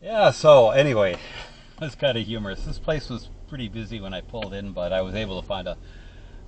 Yeah, so anyway, that's kind of humorous. This place was pretty busy when I pulled in, but I was able to find a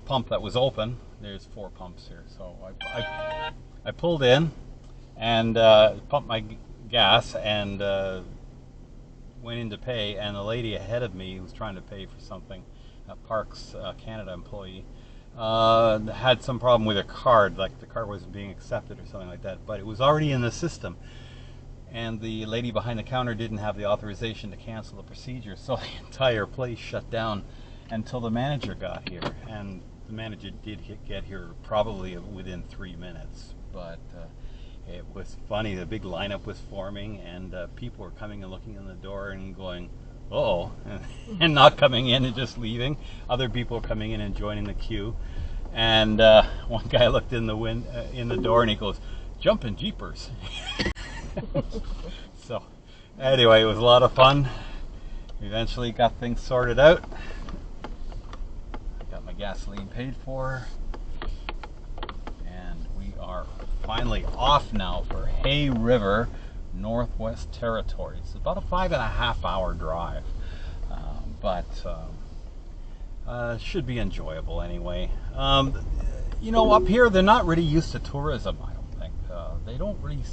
pump that was open. There's 4 pumps here. So I pulled in and pumped my gas and went in to pay, and the lady ahead of me who was trying to pay for something, a Parks Canada employee, had some problem with her card, like the card wasn't being accepted or something like that, but it was already in the system. And the lady behind the counter didn't have the authorization to cancel the procedure, so the entire place shut down until the manager got here. And the manager did get here probably within 3 minutes, but it was funny. The big lineup was forming, and people were coming and looking in the door and going, "Uh-oh," and not coming in and just leaving. Other people were coming in and joining the queue. And one guy looked in the door and he goes, "Jumpin' jeepers." So anyway, it was a lot of fun. Eventually got things sorted out. Got my gasoline paid for, and we are finally off now for Hay River, Northwest Territories. It's about a 5.5 hour drive, but should be enjoyable anyway. You know, up here they're not really used to tourism, I don't think. They don't really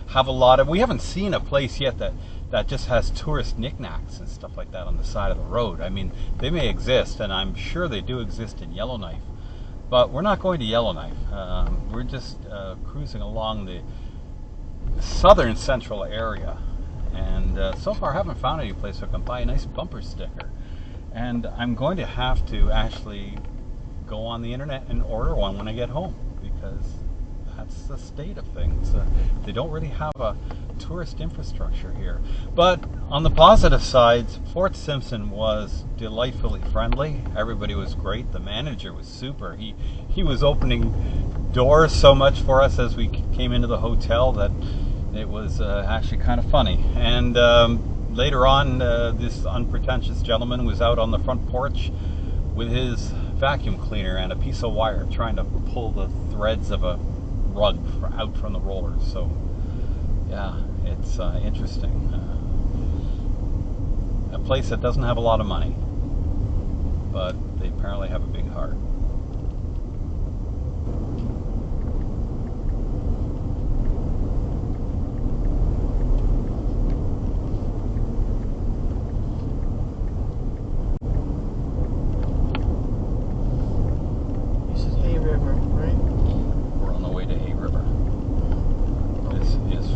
have a lot of, we haven't seen a place yet that just has tourist knickknacks and stuff like that on the side of the road. I mean, they may exist, and I'm sure they do exist in Yellowknife, but we're not going to Yellowknife. We're just cruising along the southern central area, and so far I haven't found any place where I can buy a nice bumper sticker. And I'm going to have to actually go on the internet and order one when I get home, because that's the state of things. They don't really have a tourist infrastructure here. But on the positive sides, Fort Simpson was delightfully friendly. Everybody was great. The manager was super. He was opening doors so much for us as we came into the hotel that it was actually kind of funny. And later on, this unpretentious gentleman was out on the front porch with his vacuum cleaner and a piece of wire trying to pull the threads of a rug out from the rollers. So yeah, it's interesting. A place that doesn't have a lot of money, but they apparently have a big heart.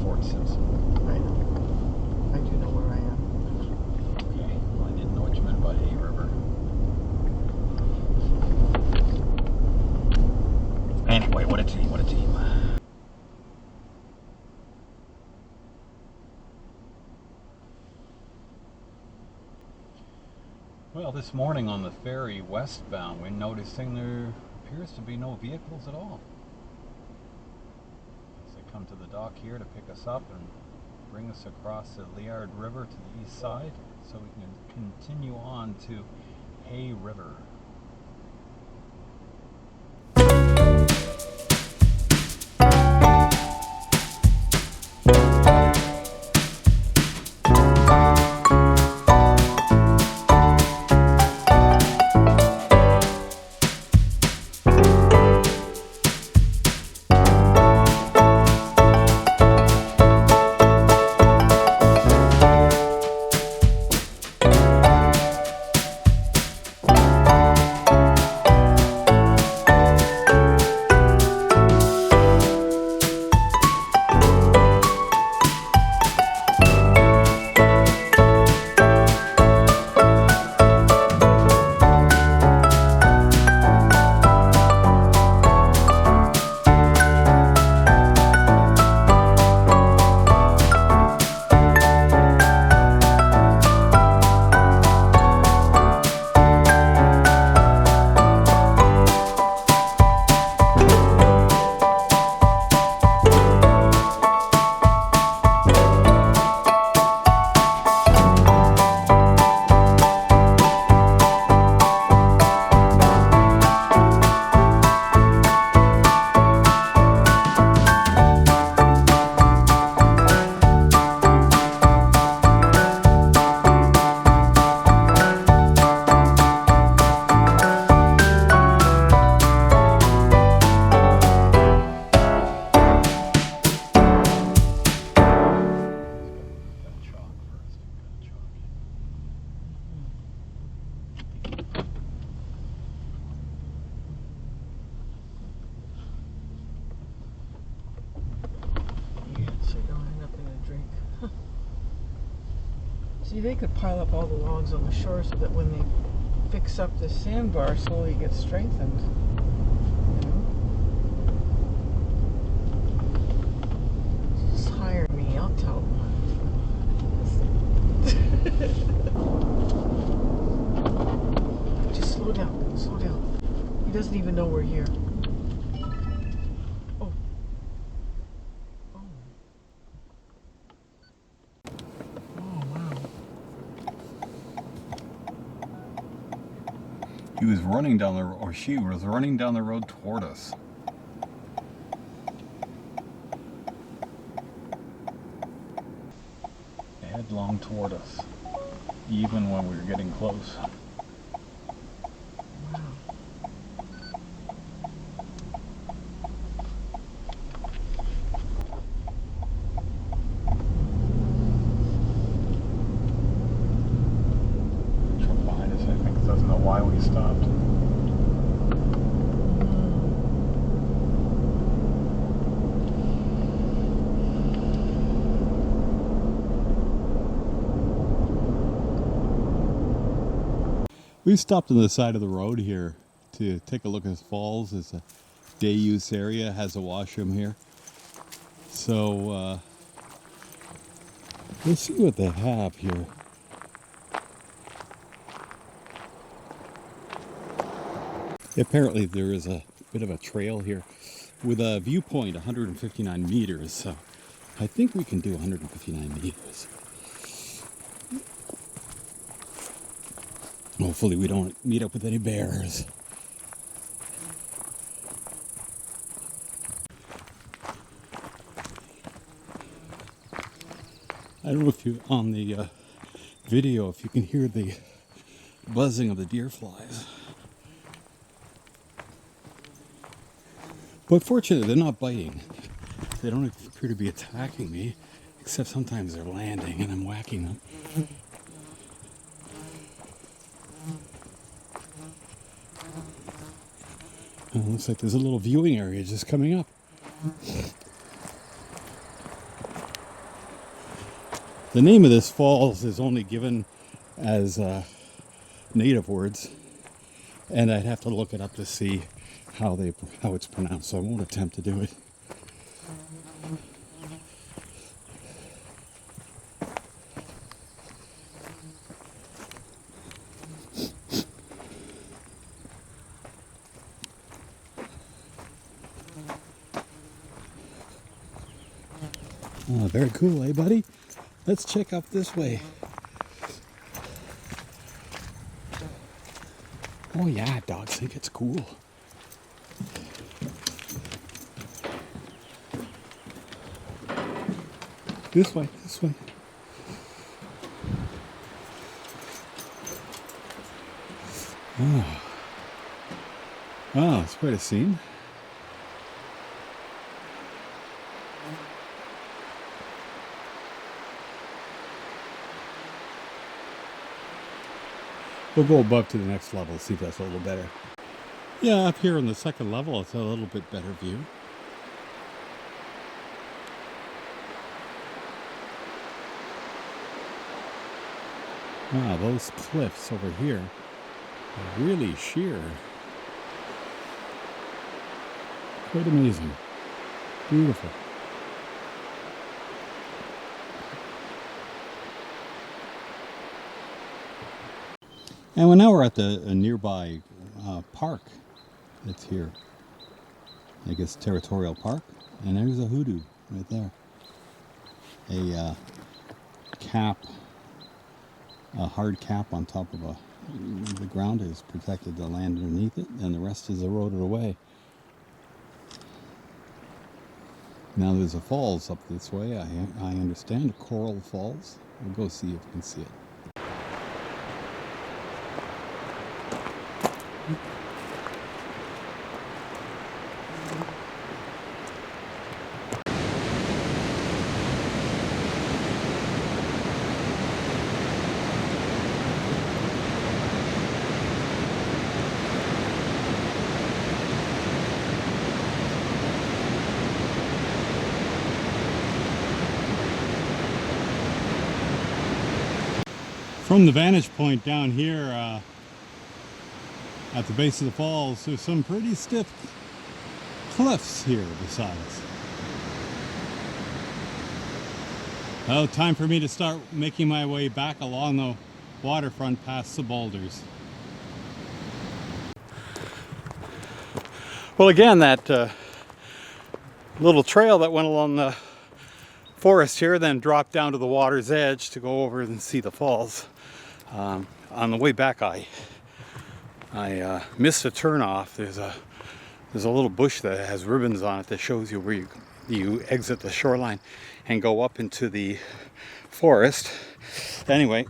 Fort Simpson. I know. I do know where I am. Okay. Well, I didn't know what you meant by Hay River. Anyway, what a team, what a team. Well, this morning on the ferry westbound, we're noticing there appears to be no vehicles at all. Come to the dock here to pick us up and bring us across the Liard River to the east side so we can continue on to Hay River. They could pile up all the logs on the shore so that when they fix up the sandbar, slowly it gets strengthened. You know? Just hire me, I'll tell them. Just slow down, slow down. He doesn't even know we're here. Oh. Oh. Oh, wow. He was running down the, or she was running down the road toward us. Headlong toward us, even when we were getting close. Truck behind us, I think, doesn't know why we stopped. We stopped on the side of the road here to take a look at the falls. It's a day use area, has a washroom here. So let's see what they have here. Apparently there is a bit of a trail here with a viewpoint 159 meters. So I think we can do 159 meters. Hopefully we don't meet up with any bears. I don't know if you, on the video, if you can hear the buzzing of the deer flies. But fortunately, they're not biting. They don't appear to be attacking me, except sometimes they're landing and I'm whacking them. Oh, looks like there's a little viewing area just coming up. The name of this falls is only given as native words, and I'd have to look it up to see how it's pronounced, so I won't attempt to do it. Oh, very cool, eh, buddy? Let's check up this way. Oh yeah, dogs think it's cool. This way, this way. Oh. Wow, it's quite a scene. We'll go above to the next level, see if that's a little better. Yeah, up here on the second level, it's a little bit better view. Wow, those cliffs over here are really sheer. Quite amazing. Beautiful. And now we're at the nearby park that's here. I guess Territorial Park. And there's a hoodoo right there. A cap, a hard cap on top of the ground has protected the land underneath it, and the rest is eroded away. Now there's a falls up this way, I understand, Coral Falls. We'll go see if we can see it. From the vantage point down here at the base of the falls, there's some pretty stiff cliffs here beside us. Oh, time for me to start making my way back along the waterfront past the boulders. Well, again, that little trail that went along the forest here then dropped down to the water's edge to go over and see the falls. On the way back, I missed a turnoff. There's a little bush that has ribbons on it that shows you where you exit the shoreline and go up into the forest. Anyway,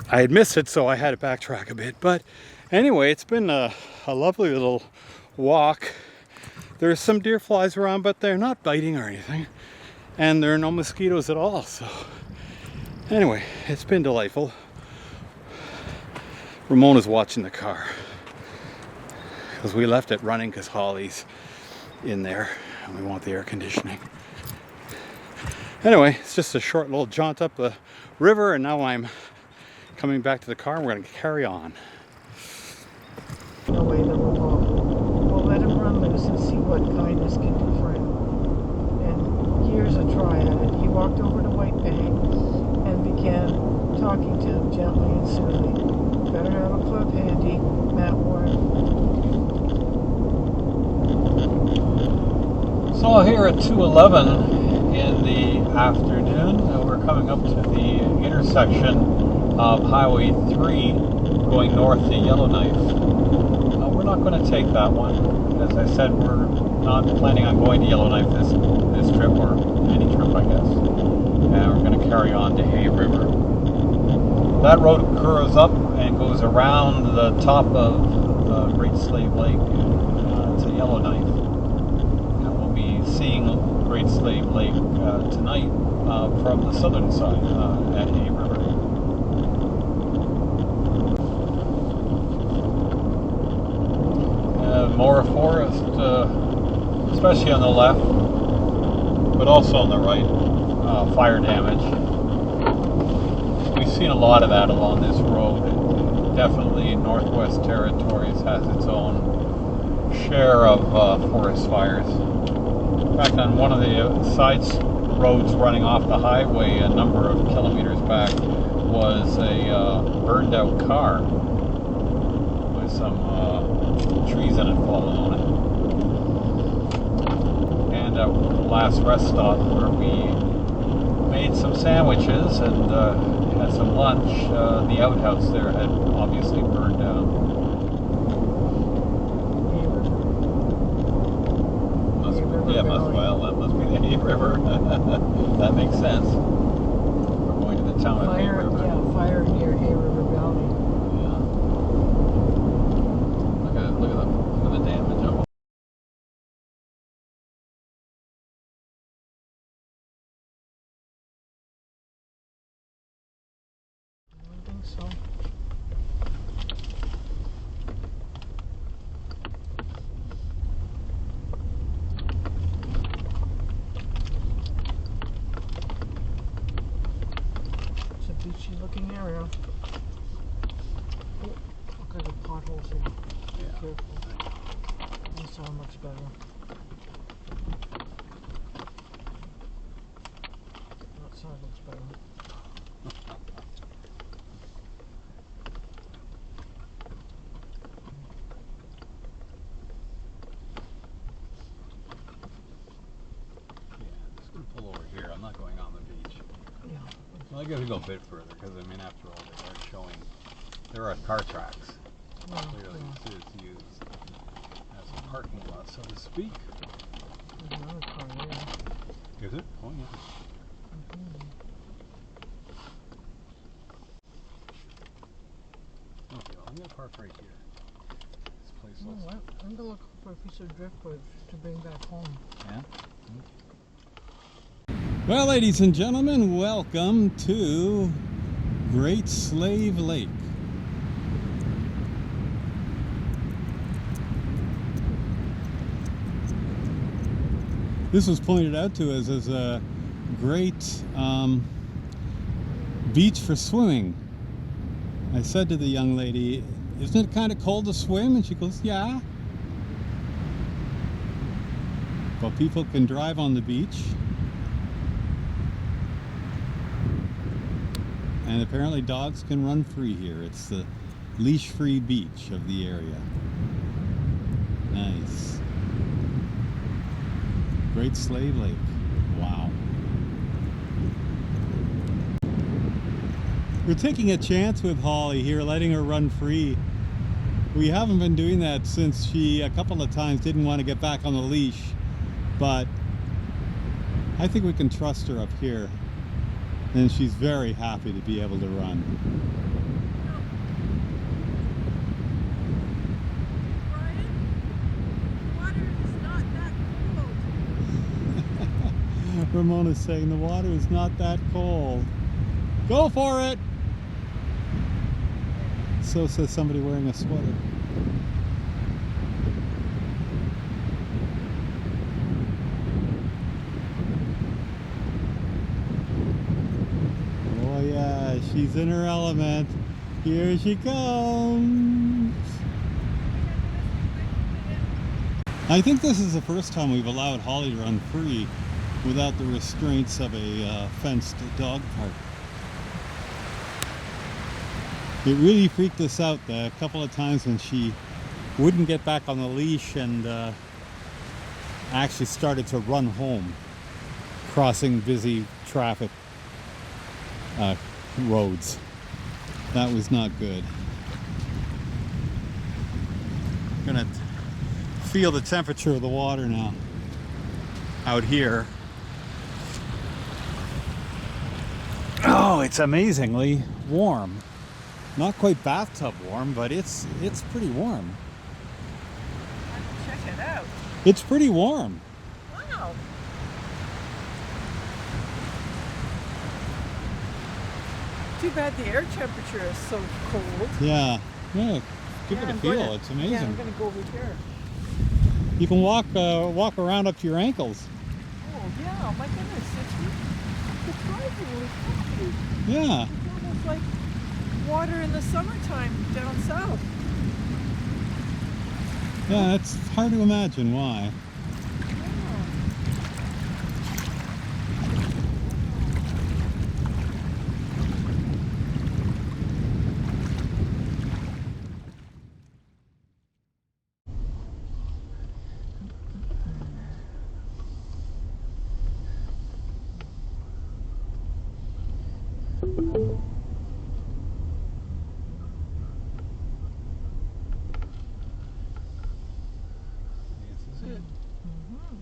I had missed it, so I had to backtrack a bit. But anyway, it's been a lovely little walk. There's some deer flies around, but they're not biting or anything. And there are no mosquitoes at all. So anyway, it's been delightful. Ramona's watching the car, because we left it running because Holly's in there and we want the air conditioning. Anyway, it's just a short little jaunt up the river, and now I'm coming back to the car and we're going to carry on. No way that we'll let him run loose and see what kindness can do for him. And here's a try at it. He walked over to White Bank and began talking to him gently and soothing. Better have a club handy, Matt warned. So here at 2:11 in the afternoon, we're coming up to the intersection of Highway 3 going north to Yellowknife. We're not going to take that one. As I said, we're not planning on going to Yellowknife this trip, or any trip, I guess. And we're going to carry on to Hay River. That road curves up and goes around the top of Great Slave Lake to Yellowknife. And we'll be seeing Great Slave Lake tonight from the southern side at Hay River. More forest, especially on the left, but also on the right. Fire damage. We've seen a lot of that along this road. Definitely Northwest Territories has its own share of forest fires. In fact, on one of the side roads running off the highway a number of kilometers back was a burned out car with some trees in it falling on it. And at the last rest stop where we made some sandwiches and had some lunch, the outhouse there had obviously burned down. That must be the Hay River. That makes sense. We're going to the town of Hay River. Yeah, fire near Hay River Valley. Look at the damage. I don't think so. It's a beachy looking area. Oh, look at the potholes here. Be careful. That's how much better. Outside looks better. Pull over here. I'm not going on the beach. Yeah. Well, I got to go a bit further because, I mean, after all, they are showing there are car tracks. Clearly, this is used as a parking lot, so to speak. There's another car there. Is it? Oh, yeah. Okay, well, I'm going to park right here. This place You know looks... what? I'm gonna look for a piece of driftwood to bring back home. Yeah? Well, ladies and gentlemen, welcome to Great Slave Lake. This was pointed out to us as a great beach for swimming. I said to the young lady, "Isn't it kind of cold to swim?" And she goes, "Yeah." But people can drive on the beach. And apparently dogs can run free here. It's the leash-free beach of the area. Nice. Great Slave Lake. Wow. We're taking a chance with Holly here, letting her run free. We haven't been doing that since she a couple of times didn't want to get back on the leash, but I think we can trust her up here, and she's very happy to be able to run. Ramona's saying the water is not that cold. Go for it! So says somebody wearing a sweater. Oh yeah, she's in her element. Here she comes. I think this is the first time we've allowed Holly to run free without the restraints of a fenced dog park. It really freaked us out a couple of times when she wouldn't get back on the leash and actually started to run home, crossing busy traffic roads. That was not good. I'm gonna feel the temperature of the water now out here. Oh, it's amazingly warm. Not quite bathtub warm, but it's pretty warm. Check it out. It's pretty warm. Wow. Too bad the air temperature is so cold. Yeah. Yeah. Give it a feel. It's amazing. Yeah, I'm gonna go over here. You can walk around up to your ankles. Oh yeah, my goodness, it's surprisingly cold. Yeah. It's almost like water in the summertime down south. Yeah, it's hard to imagine why. This is it. Mm-hmm.